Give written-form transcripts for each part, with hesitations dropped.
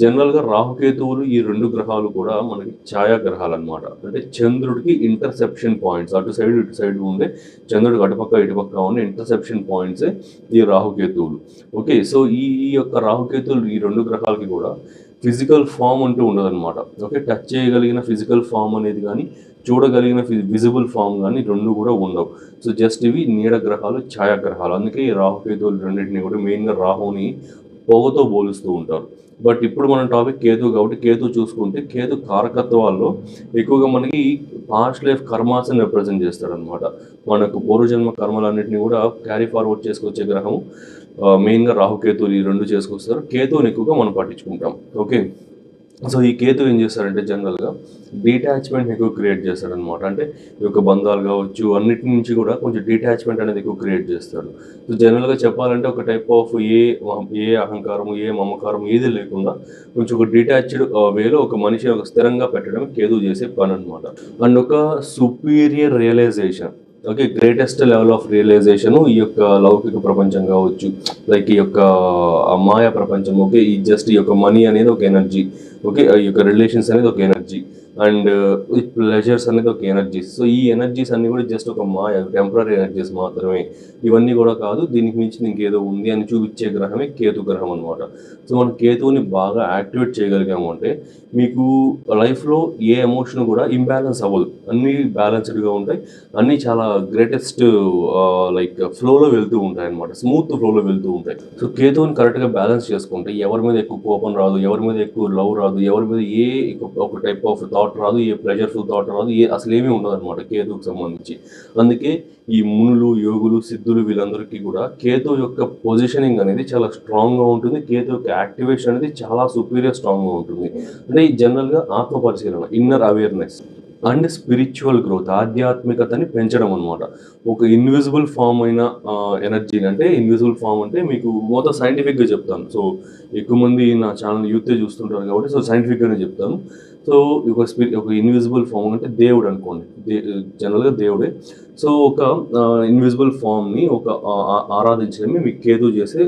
జనరల్‌గా రాహుకేతువులు ఈ 2 గ్రహాలు కూడా మనకి ఛాయాగ్రహాలనమాట. అంటే చంద్రుడికి ఇంటర్సెప్షన్ పాయింట్స్ అటు సైడ్, ఇటు సైడ్ ఉండే చంద్రుడికి అటుపక్క, ఇటుపక్క ఉండే ఇంటర్సెప్షన్ పాయింట్సే ఈ రాహుకేతువులు. ఓకే. సో, ఈ ఈ యొక్క రాహుకేతువులు ఈ 2 గ్రహాలకి కూడా ఫిజికల్ ఫార్మ్ అంటూ ఉండదనమాట. ఓకే. టచ్ చేయగలిగిన ఫిజికల్ ఫార్మ్ అనేది గానీ, చూడగలిగిన విజిబుల్ ఫార్మ్ గానీ 2 కూడా ఉండవు. సో, జస్ట్ ఇవి నీడ గ్రహాలు, ఛాయాగ్రహాలు. అందుకే ఈ రాహుకేతువులు రెండిటిని కూడా మెయిన్‌గా రాహుని పొగతో పోలుస్తూ ఉంటారు. బట్ ఇప్పుడు మన టాపిక్ కేతు కాబట్టి కేతు చూసుకుంటే కేతు కారకత్వాల్లో ఎక్కువగా మనకి పాస్ట్ లైఫ్ కర్మాస్ని రిప్రజెంట్ చేస్తాడనమాట. మనకు పూర్వజన్మ కర్మలన్నింటినీ కూడా క్యారీ ఫార్వర్డ్ చేసుకొచ్చే గ్రహం మెయిన్‌గా రాహుకేతువులు ఈ 2 చేసుకొస్తారు. కేతువుని ఎక్కువగా మనం పట్టించుకుంటాం. ఓకే. సో, ఈ కేతు ఏం చేస్తారంటే జనరల్‌గా డీటాచ్‌మెంట్‌ని ఎక్కువ క్రియేట్ చేస్తాడనమాట. అంటే ఈ యొక్క బంధాలు కావచ్చు, అన్నిటి నుంచి కూడా కొంచెం డీటాచ్‌మెంట్ అనేది ఎక్కువ క్రియేట్ చేస్తాడు. సో, జనరల్‌గా చెప్పాలంటే ఒక టైప్ ఆఫ్ ఏ అహంకారము, ఏ మమకారం ఏది లేకుండా కొంచెం ఒక డీటాచ్డ్ వేలో ఒక మనిషిని ఒక స్థిరంగా పెట్టడం కేతువు చేసే పననమాట. అండ్ ఒక superior realisation. Okay. Greatest level of realisation ఈ యొక్క లౌకిక ప్రపంచం కావచ్చు, లైక్ ఈ యొక్క మాయా ప్రపంచం. ఓకే. ఈ జస్ట్ ఈ యొక్క మనీ అనేది ఒక ఎనర్జీ. ఓకే. ఈ యొక్క రిలేషన్స్ అనేది ఒక ఎనర్జీ. అండ్ ఈ ప్లెజర్స్ అనేది ఒక ఎనర్జీ. సో, ఈ ఎనర్జీస్ అన్నీ కూడా జస్ట్ ఒక మాయ, టెంపరరీ ఎనర్జీస్ మాత్రమే. ఇవన్నీ కూడా కాదు, దీనికి మించి ఇంకేదో ఉంది అని చూపించే గ్రహమే కేతు గ్రహం అనమాట. సో, మనం కేతువుని బాగా యాక్టివేట్ చేయగలిగాము అంటే మీకు లైఫ్లో ఏ ఎమోషన్ కూడా ఇంబ్యాలెన్స్ అవ్వదు. అన్నీ బ్యాలెన్స్డ్గా ఉంటాయి. అన్నీ చాలా గ్రేటెస్ట్ లైక్ ఫ్లోలో వెళ్తూ ఉంటాయి అనమాట. స్మూత్ ఫ్లోలో వెళ్తూ ఉంటాయి. సో, కేతువుని కరెక్ట్గా బ్యాలెన్స్ చేసుకుంటే ఎవరి మీద ఎక్కువ కోపం రాదు, ఎవరి మీద ఎక్కువ లవ్ రాదు, ఎవరి మీద ఒక టైప్ ఆఫ్ థాట్ రాదు, ఏ ప్లెజర్ఫుల్ థాట్ రాదు, అసలు ఏమీ ఉండదు అనమాట కేతువుకి సంబంధించి. అందుకే ఈ మునులు, యోగులు, సిద్ధులు వీళ్ళందరికీ కూడా కేతు యొక్క పొజిషనింగ్ అనేది చాలా స్ట్రాంగ్గా ఉంటుంది. కేతు యొక్క యాక్టివేషన్ అనేది చాలా సుపీరియర్ స్ట్రాంగ్గా ఉంటుంది. అంటే ఈ జనరల్గా ఆత్మ పరిశీలన, inner awareness and spiritual growth, ఆధ్యాత్మికతని పెంచడం అనమాట. ఒక ఇన్విజిబుల్ ఫామ్ అయిన ఎనర్జీని, అంటే ఇన్విజిబుల్ ఫామ్ అంటే మీకు మొత్తం సైంటిఫిక్గా చెప్తాను. సో, ఎక్కువ మంది నా ఛానల్ యూతే చూస్తుంటారు కాబట్టి సో సైంటిఫిక్గానే చెప్తాను. సో, ఒక ఇన్విజిబుల్ ఫామ్ అంటే దేవుడు అనుకోండి. జనరల్గా దేవుడే. సో, ఒక ఇన్విజిబుల్ ఫామ్ని ఆరాధించడమే మీకు కేతు చేసే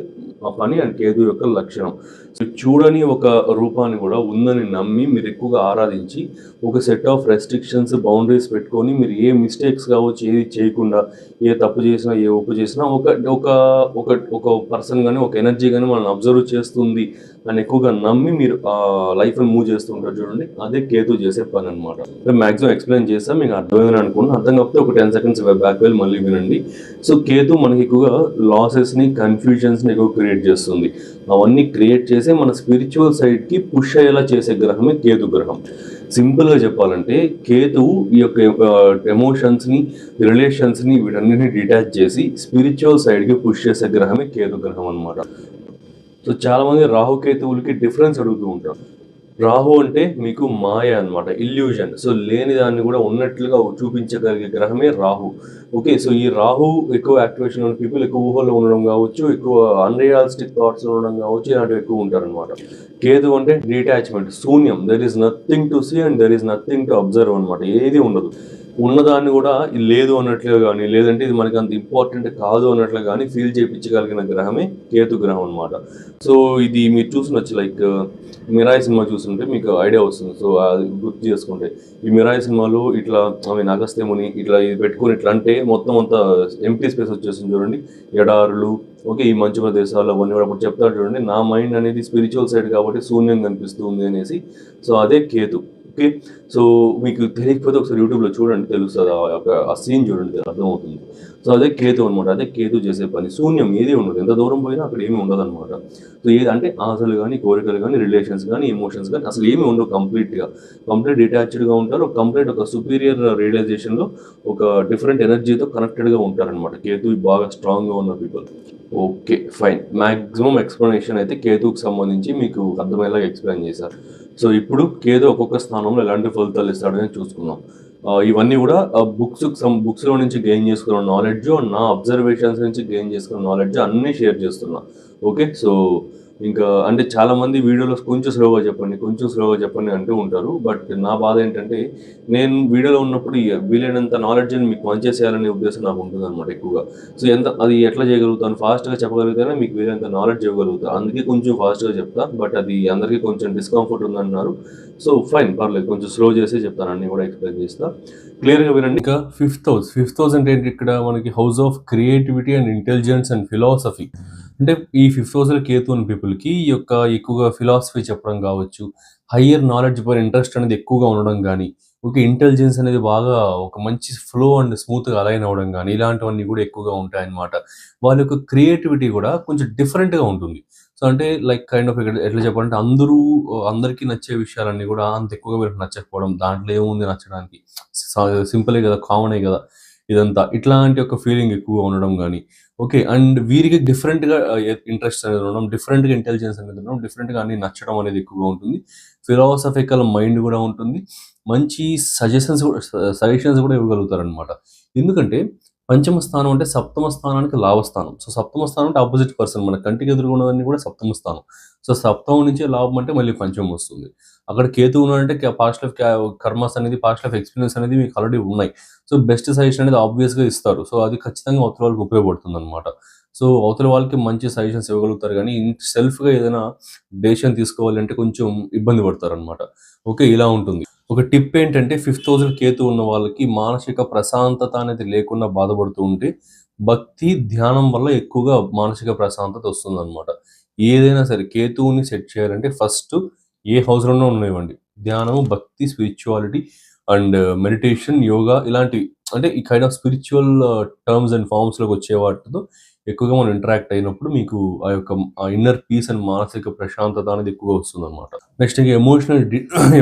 ఆ పని అండ్ కేతు యొక్క లక్షణం. సో, చూడని ఒక రూపాన్ని కూడా ఉందని నమ్మి మీరు ఎక్కువగా ఆరాధించి ఒక సెట్ ఆఫ్ రెస్ట్రిక్షన్స్, బౌండరీస్ పెట్టుకొని మీరు ఏ మిస్టేక్స్ కావచ్చు, ఏది చేయకుండా, ఏ తప్పు చేసినా, ఏ ఒప్పు చేసినా ఒక ఒక ఒక ఒక పర్సన్ కానీ, ఒక ఎనర్జీ కానీ మనల్ని అబ్జర్వ్ చేస్తుంది అని ఎక్కువగా నమ్మి మీరు లైఫ్ని మూవ్ చేస్తూ ఉంటారు చూడండి, అదే కేతు చేసే పని అనమాట. మ్యాక్సిమం ఎక్స్ప్లెయిన్ చేస్తాం, మీకు అర్థమైందని అనుకున్నాను. అర్థం కాకపోతే ఒక 10 సెకండ్స్ బ్యాక్ వెళ్ళి మళ్ళీ వినండి. సో, కేతు మనకి ఎక్కువగా లాసెస్ని, కన్ఫ్యూజన్స్ని ఎక్కువ క్రియేట్ చేస్తుంది. అవన్నీ క్రియేట్ చేసి మన స్పిరిచువల్ సైడ్కి పుష్ అయ్యేలా చేసే గ్రహమే కేతు గ్రహం. సింపుల్గా చెప్పాలంటే కేతువు ఈ యొక్క ఎమోషన్స్ని, రిలేషన్స్ని వీటన్నిటిని డిటాచ్ చేసి స్పిరిచువల్ సైడ్కి పుష్ చేసే గ్రహమే కేతు గ్రహం అనమాట. సో, చాలామంది రాహుకేతువులకి డిఫరెన్స్ అడుగుతూ ఉంటారు. రాహు అంటే మీకు మాయ అనమాట, ఇల్యూజన్. సో, లేని దాన్ని కూడా ఉన్నట్లుగా చూపించగలిగే గ్రహమే రాహు. ఓకే. సో, ఈ రాహు ఎక్కువ యాక్టివేషన్ ఉన్న పీపుల్ ఎక్కువ ఊహల్లో ఉండడం కావచ్చు, ఎక్కువ అన్రియలిస్టిక్ థాట్స్ ఉండడం కావచ్చు, ఇలాంటివి ఎక్కువ ఉంటారనమాట. కేతు అంటే డిటాచ్మెంట్, శూన్యం. There is nothing to see and there is nothing to observe అనమాట. ఏది ఉండదు. ఉన్నదాన్ని కూడా లేదు అన్నట్లుగా కానీ, లేదంటే ఇది మనకి అంత ఇంపార్టెంట్ కాదు అన్నట్లుగా కానీ ఫీల్ చేయించగలిగిన గ్రహమే కేతు గ్రహం అనమాట. సో, ఇది మీరు చూసినచ్చు లైక్ మిరాయి సినిమా చూస్తుంటే మీకు ఐడియా వస్తుంది. సో, అది గుర్తు చేసుకుంటే ఈ మిరాయి సినిమాలో ఇట్లా అగస్త్యముని ఇట్లా ఇది పెట్టుకుని ఇట్లా అంటే మొత్తం అంతా ఎంటీ స్పేస్ వచ్చేస్తుంది చూడండి, ఎడారులు. ఓకే. ఈ మంచు ప్రదేశాలు అవన్నీ కూడా అప్పుడు చెప్తాడు చూడండి, నా మైండ్ అనేది స్పిరిచువల్ సైడ్ కాబట్టి శూన్యం కనిపిస్తుంది అనేసి. సో, అదే కేతు. ఓకే. సో, మీకు తెలియకపోతే ఒకసారి యూట్యూబ్లో చూడండి, తెలుస్తుంది. ఆ సీన్ చూడండి, అర్థమవుతుంది. సో, అదే కేతు అనమాట. అదే కేతు చేసే పని. శూన్యం, ఏది ఉండదు. ఎంత దూరం పోయినా అక్కడ ఏమీ ఉండదు అనమాట. సో, ఏది అంటే ఆశలు కానీ, కోరికలు కానీ, రిలేషన్స్ కానీ, ఎమోషన్స్ కానీ అసలు ఏమీ ఉండవు. కంప్లీట్ డిటాచ్డ్గా ఉంటారు. కంప్లీట్ ఒక సుపీరియర్ రియలైజేషన్లో ఒక డిఫరెంట్ ఎనర్జీతో కనెక్టెడ్గా ఉంటారనమాట కేతు బాగా స్ట్రాంగ్గా ఉన్న people. Okay, fine. Maximum explanation అయితే కేతువుకి సంబంధించి మీకు అర్థమయ్యేలాగా ఎక్స్ప్లెయిన్ చేశారు. సో, ఇప్పుడు కేతు ఒక్కొక్క స్థానంలో ఎలాంటి ఫలితాలు ఇస్తాడని చూసుకుందాం. ఇవన్నీ కూడా బుక్స్లో నుంచి గెయిన్ చేసుకున్న నాలెడ్జ్, నా అబ్జర్వేషన్స్ నుంచి గెయిన్ చేసుకున్న నాలెడ్జ్ అన్నీ షేర్ చేస్తున్నా. ఓకే. సో, ఇంకా అంటే చాలామంది వీడియోలో కొంచెం స్లోగా చెప్పండి అంటూ ఉంటారు. బట్ నా బాధ ఏంటంటే, నేను వీడియోలో ఉన్నప్పుడు వీలైనంత నాలెడ్జ్‌ని మీకు పంచేసేయాలనే ఉద్దేశం నాకు ఉంటుందనమాట ఎక్కువగా. సో, అది ఎట్లా చేయగలుగుతాను, ఫాస్ట్‌గా చెప్పగలిగితేనే మీకు వీలైనంత నాలెడ్జ్ ఇవ్వగలుగుతా. అందుకే కొంచెం ఫాస్ట్‌గా చెప్తా. బట్ అది అందరికీ కొంచెం డిస్కంఫర్ట్ ఉందన్నారు. సో, ఫైన్ పర్లేదు. కొంచెం స్లో చేసే చెప్తాను. అన్నీ కూడా ఎక్స్‌ప్లెయిన్ చేస్తా. క్లియర్‌గా వినండి. ఇంకా ఫిఫ్త్ హౌస్ అంటే ఏంటి ఇక్కడ మనకి house of creativity and intelligence and philosophy. అంటే ఈ ఫిఫ్త్ హౌస్‌లో కేతు ఉన్న పీపుల్‌కి ఈ యొక్క ఎక్కువగా ఫిలాసఫీ చెప్పడం కావచ్చు, హయ్యర్ నాలెడ్జ్ పైన ఇంట్రెస్ట్ అనేది ఎక్కువగా ఉండడం గానీ, ఓకే. ఇంటెలిజెన్స్ అనేది బాగా ఒక మంచి ఫ్లో అండ్ స్మూత్‌గా అలైన్ అవ్వడం గానీ, ఇలాంటివన్నీ కూడా ఎక్కువగా ఉంటాయన్నమాట. వాళ్ళ యొక్క క్రియేటివిటీ కూడా కొంచెం డిఫరెంట్‌గా ఉంటుంది. సో, అంటే లైక్ కైండ్ ఆఫ్ ఇక్కడ ఎట్లా చెప్పాలంటే అందరికీ నచ్చే విషయాలన్నీ కూడా అంత ఎక్కువగా వీళ్ళకి నచ్చకపోవడం. దాంట్లో ఏముంది నచ్చడానికి? సింపులే కదా! కామనే కదా! ఇదంతా. ఇట్లాంటి ఒక ఫీలింగ్ ఎక్కువగా ఉండడం గానీ, ఓకే. అండ్ వీరికి డిఫరెంట్‌గా ఇంట్రెస్ట్ అనేది ఉండడం, డిఫరెంట్‌గా ఇంటెలిజెన్స్ అనేది ఉండడం, డిఫరెంట్‌గా అన్నీ నచ్చడం అనేది ఎక్కువగా ఉంటుంది. ఫిలాసఫికల్ మైండ్ గూడా ఉంటుంది. మంచి సజెషన్స్ గూడా ఇవ్వగలుగుతారనమాట. ఎందుకంటే పంచమ స్థానం అంటే సప్తమ స్థానానికి లాభస్థానం. సో, సప్తమ స్థానం అంటే అపోజిట్ పర్సన్. మన కంటికి ఎదురుగుండా ఉన్నవన్నీ కూడా సప్తమ స్థానం. సో, సప్తమం నుంచే లాభం అంటే మళ్ళీ పంచమం వస్తుంది. అక్కడ కేతువు ఉన్నాడంటే పాస్ట్ లైఫ్ కర్మస్ అనేది, పాస్ట్ లైఫ్ ఎక్స్‌పీరియన్స్ అనేది మీకు ఆల్రెడీ ఉన్నాయి. సో, బెస్ట్ సజెషన్ అనేది ఆబ్వియస్‌గా ఇస్తారు. సో, అది ఖచ్చితంగా అవతల వాళ్ళకి ఉపయోగపడుతుందనమాట. సో, అవతల వాళ్ళకి మంచి సజెషన్స్ ఇవ్వగలుగుతారు గానీ, సెల్ఫ్‌గా ఏదైనా డెసిషన్ తీసుకోవాలి అంటే కొంచెం ఇబ్బంది పడతారనమాట. ఓకే. ఇలా ఉంటుంది. ఒక టిప్ ఏంటంటే ఫిఫ్త్ హౌస్‌లో కేతు ఉన్న వాళ్ళకి మానసిక ప్రశాంతత అనేది లేకుండా బాధపడుతూ ఉంటే, భక్తి, ధ్యానం వల్ల ఎక్కువగా మానసిక ప్రశాంతత వస్తుందనమాట. ఏదైనా సరే కేతువుని సెట్ చేయాలంటే ఫస్ట్ ఏ హౌస్‌లోనో ఉండనివ్వండి. ధ్యానము, భక్తి, స్పిరిచువాలిటీ అండ్ మెడిటేషన్, యోగా ఇలాంటివి అంటే ఈ kind of spiritual terms and ఫార్మ్స్‌లోకి వచ్చే వాటితో ఎక్కువగా మనం ఇంటరాక్ట్ అయినప్పుడు మీకు ఆ ఇన్నర్ పీస్ అండ్ మానసిక ప్రశాంతత అనేది ఎక్కువగా వస్తుందనమాట. నెక్స్ట్ ఇంక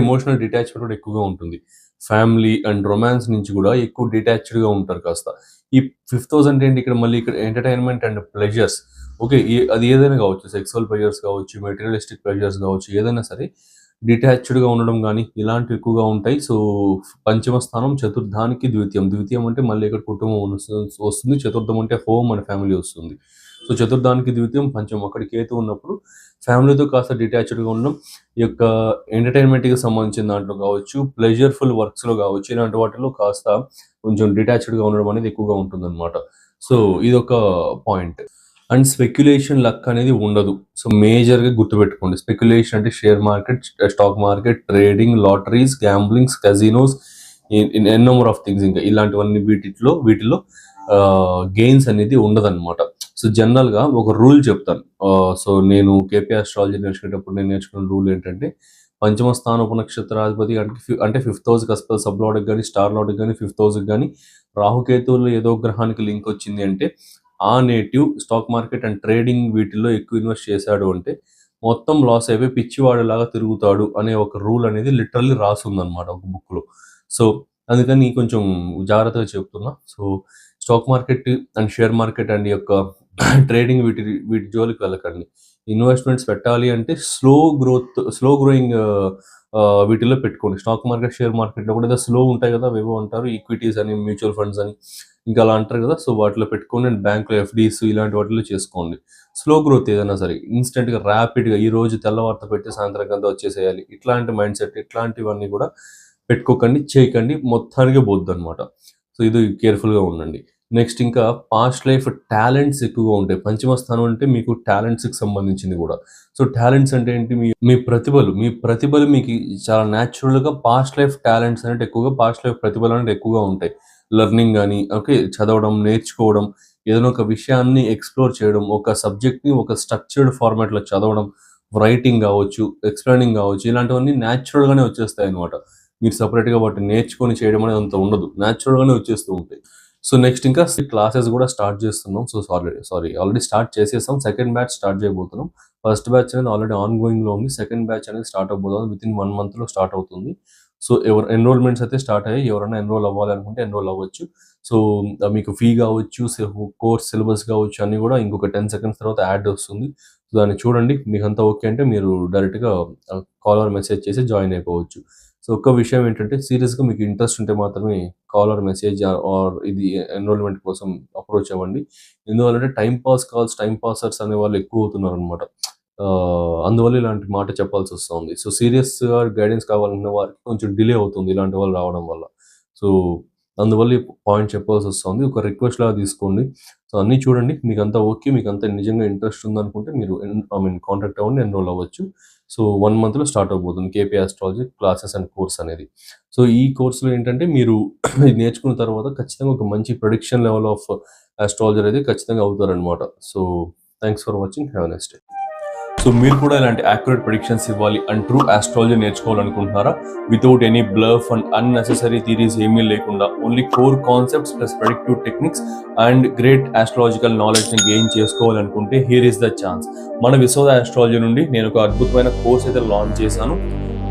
ఎమోషనల్ డిటాచ్‌మెంట్ కూడా ఎక్కువగా ఉంటుంది. ఫ్యామిలీ అండ్ రొమాన్స్ నుంచి కూడా ఎక్కువ డిటాచ్డ్‌గా ఉంటారు కాస్త. ఈ ఫిఫ్త్ హౌస్ అంటే ఏంటి ఇక్కడ ఎంటర్‌టైన్‌మెంట్ అండ్ ప్లెజర్స్. ఓకే. అది ఏదైనా కావచ్చు. సెక్సువల్ ప్లెజర్స్ కావచ్చు, మెటీరియలిస్టిక్ ప్లెజర్స్ కావచ్చు, ఏదైనా సరే డిటాచ్డ్‌గా ఉండడం గానీ, ఇలాంటివి ఎక్కువగా ఉంటాయి. సో, పంచమ స్థానం చతుర్థానికి ద్వితీయం. ద్వితీయం అంటే మళ్ళీ ఇక్కడ కుటుంబం వస్తుంది. చతుర్థం అంటే హోమ్ అండ్ ఫ్యామిలీ వస్తుంది. సో, చతుర్థానికి ద్వితీయం, పంచమం. అక్కడ కేతు ఉన్నప్పుడు ఫ్యామిలీతో కాస్త డిటాచ్డ్‌గా ఉండడం, ఈ యొక్క ఎంటర్‌టైన్‌మెంట్‌కి సంబంధించిన దాంట్లో కావచ్చు, ప్లెజర్‌ఫుల్ వర్క్స్‌లో కావచ్చు, ఇలాంటి వాటిలో కాస్త కొంచెం డిటాచ్డ్‌గా ఉండడం అనేది ఎక్కువగా ఉంటుందన్నమాట. సో, ఇదొక పాయింట్. అండ్ స్పెక్యులేషన్ లక్ అనేది ఉండదు. సో, మేజర్‌గా గుర్తుపెట్టుకోండి. స్పెక్యులేషన్ అంటే share market, stock market, trading, lotteries, gamblings, casinos N number of things ఇంకా ఇలాంటివన్నీ వీటిల్లో గెయిన్స్ అనేది ఉండదన్నమాట. సో, జనరల్‌గా ఒక రూల్ చెప్తాను. సో, నేను కేపీ ఆస్ట్రాలజీ నేర్చుకునేటప్పుడు నేను నేర్చుకున్న రూల్ ఏంటంటే, పంచమ స్థానపు నక్షత్రాధిపతి అంటే ఫిఫ్త్ హౌస్‌కి సబ్ లార్డ్‌కి గాని, స్టార్ లార్డ్‌కి గాని, ఫిఫ్త్ హౌస్‌కి గాని రాహుకేతువుల్లో ఏదో గ్రహానికి లింక్ వచ్చింది అంటే, ఆ native stock market and trading వీటిల్లో ఎక్కువ ఇన్వెస్ట్ చేశాడు అంటే, మొత్తం లాస్ అయిపోయి పిచ్చివాడిలాగా తిరుగుతాడు అనే ఒక రూల్ అనేది లిటరల్లీ రాసుందనమాట ఒక బుక్‌లో. సో, అందుకని కొంచెం జాగ్రత్తగా చెప్తున్నా. So, stock market and share market and ఈ యొక్క ట్రేడింగ్ వీటి జోలికి వెళ్ళకండి. ఇన్వెస్ట్మెంట్స్ పెట్టాలి అంటే స్లో గ్రోయింగ్ వీటిల్లో పెట్టుకోండి. స్టాక్ మార్కెట్, షేర్ మార్కెట్‌లో కూడా ఏదో స్లో ఉంటాయి కదా! అవేవో అంటారు. ఈక్విటీస్ అని, మ్యూచువల్ ఫండ్స్ అని ఇంకా అలా అంటారు కదా! సో, వాటిలో పెట్టుకోండి అండ్ బ్యాంక్‌లో ఎఫ్‌డీస్ ఇలాంటి వాటిల్లో చేసుకోండి. స్లో గ్రోత్ ఏదైనా సరే ఇన్‌స్టంట్‌గా ర్యాపిడ్‌గా ఈరోజు తెల్లవారితో పెట్టి సాయంత్రానికంతా వచ్చేసేయాలి. ఇట్లాంటి మైండ్ సెట్ ఇట్లాంటివన్నీ కూడా పెట్టుకోకండి, చేయకండి. మొత్తానికే పోద్దనమాట. సో, ఇది కేర్‌ఫుల్‌గా ఉండండి. నెక్స్ట్ ఇంకా పాస్ట్ లైఫ్ టాలెంట్స్ ఎక్కువగా ఉంటాయి. పంచమ స్థానం అంటే మీకు టాలెంట్స్‌కి సంబంధించింది గూడా. సో, టాలెంట్స్ అంటే ఏంటి? మీ ప్రతిభలు మీకు చాలా న్యాచురల్‌గా పాస్ట్ లైఫ్ టాలెంట్స్ అనేవి ఎక్కువగా పాస్ట్ లైఫ్ ప్రతిభలు అనేవి ఎక్కువగా ఉంటాయి. లెర్నింగ్ గాని, ఓకే. చదవడం, నేర్చుకోవడం, ఏదైనా ఒక విషయాన్ని ఎక్స్‌ప్లోర్ చేయడం, ఒక సబ్జెక్ట్‌ని ఒక స్ట్రక్చర్డ్ ఫార్మాట్‌లో చదవడం, రైటింగ్ గావచ్చు, ఎక్స్‌ప్లెయినింగ్ గావచ్చు, ఇలాంటివన్నీ న్యాచురల్‌గానే వచ్చేస్తాయన్నమాట. మీరు సెపరేట్‌గా వాటిని నేర్చుకొని చేయడం అనేది అంత ఉండదు. న్యాచురల్‌గానే వచ్చేస్తూ ఉంటాయి. సో, నెక్స్ట్ ఇంకా క్లాసెస్ గూడా స్టార్ట్ చేస్తున్నాం. సో, ఆల్రెడీ స్టార్ట్ చేసేసాం. సెకండ్ బ్యాచ్ స్టార్ట్ చేయబోతున్నాం. ఫస్ట్ బ్యాచ్ అనేది ఆల్రెడీ ఆన్‌గోయింగ్‌లో ఉంది. సెకండ్ బ్యాచ్ అనేది స్టార్ట్ అవ్వబోతుంది. వితిన్ 1 మంత్‌లో స్టార్ట్ అవుతుంది. సో, ఎన్రోల్‌మెంట్స్ అయితే స్టార్ట్ అయ్యాయి. ఎవరైనా ఎన్రోల్ అవ్వాలి అనుకుంటే ఎన్రోల్ అవ్వచ్చు. సో, మీకు ఫీ గావచ్చు, కోర్స్ సిలబస్ గావచ్చు అన్నీ గూడా ఇంకొక 10 సెకండ్స్ తర్వాత యాడ్ వస్తుంది. సో, దాన్ని చూడండి. మీకంతా ఓకే అంటే మీరు డైరెక్ట్‌గా కాల్ ఆర్ మెసేజ్ చేసి జాయిన్ అయిపోవచ్చు. సో, ఒక్క విషయం ఏంటంటే సీరియస్‌గా మీకు ఇంట్రెస్ట్ ఉంటే మాత్రమే కాల్ ఆర్ మెసేజ్ ఆర్ ఇది ఎన్రోల్‌మెంట్ కోసం అప్రోచ్ అవ్వండి. ఎందువల్లంటే time pass calls, time passers అనేవాళ్ళు ఎక్కువ అవుతున్నారనమాట. అందువల్ల ఇలాంటి మాట చెప్పాల్సి వస్తుంది. సో సీరియస్గా గైడెన్స్ కావాలన్న వారికి కొంచెం డిలే అవుతుంది ఇలాంటి వాళ్ళు రావడం వల్ల. సో అందువల్ల ఈ పాయింట్ చెప్పాల్సి వస్తుంది. ఒక రిక్వెస్ట్ లాగా తీసుకోండి. సో అన్నీ చూడండి, మీకంతా ఓకే, మీకంతా నిజంగా ఇంట్రెస్ట్ ఉందనుకుంటే మీరు కాంటాక్ట్ అవ్వండి, ఎన్రోల్ అవ్వచ్చు. సో 1 monthలో స్టార్ట్ అవబోతుంది KP astrology classes and course అనేది. సో ఈ కోర్సులో ఏంటంటే మీరు ఇది నేర్చుకున్న తర్వాత ఖచ్చితంగా ఒక మంచి ప్రొడిక్షన్ లెవెల్ ఆఫ్ ఆస్ట్రాలజర్ అయితే ఖచ్చితంగా అవుతారనమాట. So thanks for watching, have a nice day. So మీరు కూడా ఇలాంటి యాక్యురేట్ ప్రిడిక్షన్స్ ఇవ్వాలి అండ్ ట్రూ ఆస్ట్రాలజీ నేర్చుకోవాలనుకుంటున్నారా? Without any bluff and unnecessary theories ఏమీ లేకుండా only core concepts plus predictive techniques and great astrological నాలెడ్జ్ని గెయిన్ చేసుకోవాలనుకుంటే హియర్ ఇస్ ద ఛాన్స్. మన విశ్వద ఆస్ట్రాలజీ నుండి నేను ఒక అద్భుతమైన కోర్స్ అయితే లాంచ్ చేశాను.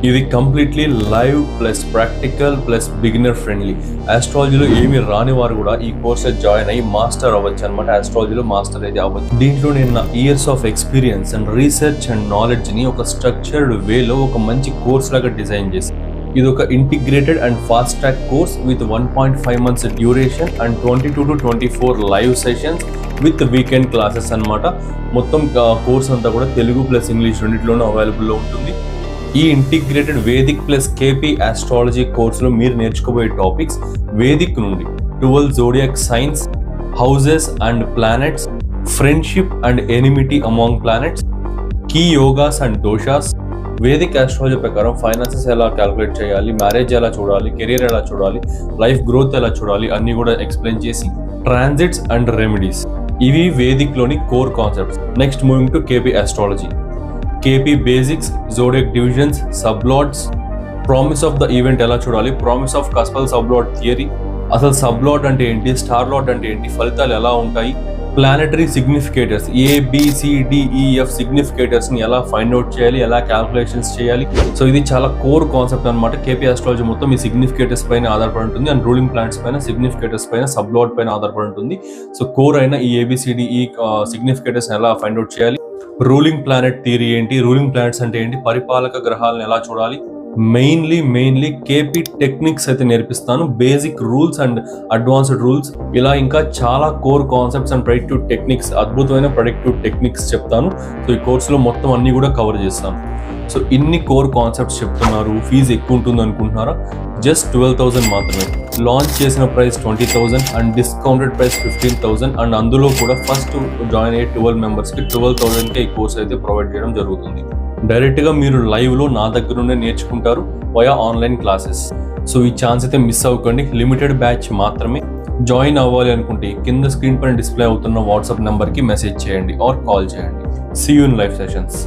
ఇది completely live plus practical plus beginner friendly. ఆస్ట్రాలజీలో ఏమి రాని వారు కూడా ఈ కోర్స్ జాయిన్ అయ్యి మాస్టర్ అవ్వచ్చు అనమాట. ఆస్ట్రాలజీలో మాస్టర్ అయితే అవ్వచ్చు. దీంట్లో నేను నా years of experience and research and నాలెడ్జ్ని ఒక స్ట్రక్చర్డ్ వేలో ఒక మంచి కోర్స్ లాగా డిజైన్ చేశాను. ఇది ఒక integrated and fast track course with 1.5 months duration and 22 to 24 live sessions with weekend classes అనమాట. మొత్తం కోర్స్ అంతా కూడా తెలుగు ప్లస్ ఇంగ్లీష్ రెండింటిలోనూ అవైలబుల్లో ఉంటుంది. ఈ integrated Vedic plus KP astrology కోర్సులో మీరు నేర్చుకోబోయే టాపిక్స్ వేదిక్ నుండి 12 zodiac signs, houses and planets, friendship and enmity among planets, key yogas and doshas, Vedic astrology ప్రకారం ఫైనాన్సెస్ ఎలా క్యాలిక్యులేట్ చేయాలి, మ్యారేజ్ ఎలా చూడాలి, కెరీర్ ఎలా చూడాలి, లైఫ్ గ్రోత్ ఎలా చూడాలి అన్ని కూడా ఎక్స్ప్లెయిన్ చేసి, ట్రాన్సిట్స్ అండ్ రెమెడీస్, ఇవి వేదిక్లోని core concepts. Next moving to KP astrology. KP basics, zodiac divisions, sublords, promise of the event ఎలా చూడాలి, promise of cuspal sublord theory, అసలు సబ్లాట్ అంటే ఏంటి, స్టార్ లాట్ అంటే ఏంటి, ఫలితాలు ఎలా ఉంటాయి, ప్లానెటరీ సిగ్నిఫికేటర్స్ ABCDEF సిగ్నిఫికేటర్స్ ని ఎలా ఫైండ్ అవుట్ చేయాలి, ఎలా క్యాల్కులేషన్స్ చేయాలి. సో ఇది చాలా కోర్ కాన్సెప్ట్ అనమాట. కేపీ ఆస్ట్రాలజీ మొత్తం ఈ సిగ్నిఫికేటర్స్ పైన ఆధారపడి ఉంటుంది అండ్ రూలింగ్ ప్లానెట్స్ పైన, సిగ్నిఫికేటర్స్ పైన, సబ్లాట్ పైన ఆధారపడి ఉంటుంది. సో కోర్ అయిన ఈ ABCDE సిగ్నిఫికేటర్స్ ఎలా ఫైండ్ అవుట్ చేయాలి, రూలింగ్ ప్లానెట్ థియరీ ఏంటి, రూలింగ్ ప్లానెట్స్ అంటే ఏంటి, పరిపాలక గ్రహాలను ఎలా చూడాలి, మెయిన్లీ కేపీ టెక్నిక్స్ అయితే నేర్పిస్తాను. Basic rules and advanced rules, ఇలా ఇంకా చాలా core concepts and predictive techniques, అద్భుతమైన ప్రెడిక్టివ్ టెక్నిక్స్ చెప్తాను. సో ఈ కోర్సులో మొత్తం అన్ని కూడా కవర్ చేస్తాను. సో ఇన్ని కోర్ కాన్సెప్ట్స్ చెప్తున్నారు, ఫీజు ఎక్కువ ఉంటుంది అనుకుంటున్నారా? జస్ట్ 12,000 మాత్రమే. లాంచ్ చేసిన price 20,000 and discounted price 15,000 and అందులో కూడా ఫస్ట్ జాయిన్ అయ్యే 12 మెంబర్స్కి 12,000కే ఈ కోర్స్ అయితే ప్రొవైడ్ చేయడం జరుగుతుంది. డైరెక్ట్గా మీరు లైవ్లో నా దగ్గర నుండే నేర్చుకుంటారు వయా ఆన్లైన్ క్లాసెస్. సో ఈ ఛాన్స్ అయితే మిస్ అవ్వకండి. లిమిటెడ్ బ్యాచ్ మాత్రమే. జాయిన్ అవ్వాలి అనుకుంటే కింద స్క్రీన్ పైన డిస్ప్లే అవుతున్న వాట్సాప్ నెంబర్కి మెసేజ్ చేయండి ఆర్ కాల్ చేయండి. See you in live sessions.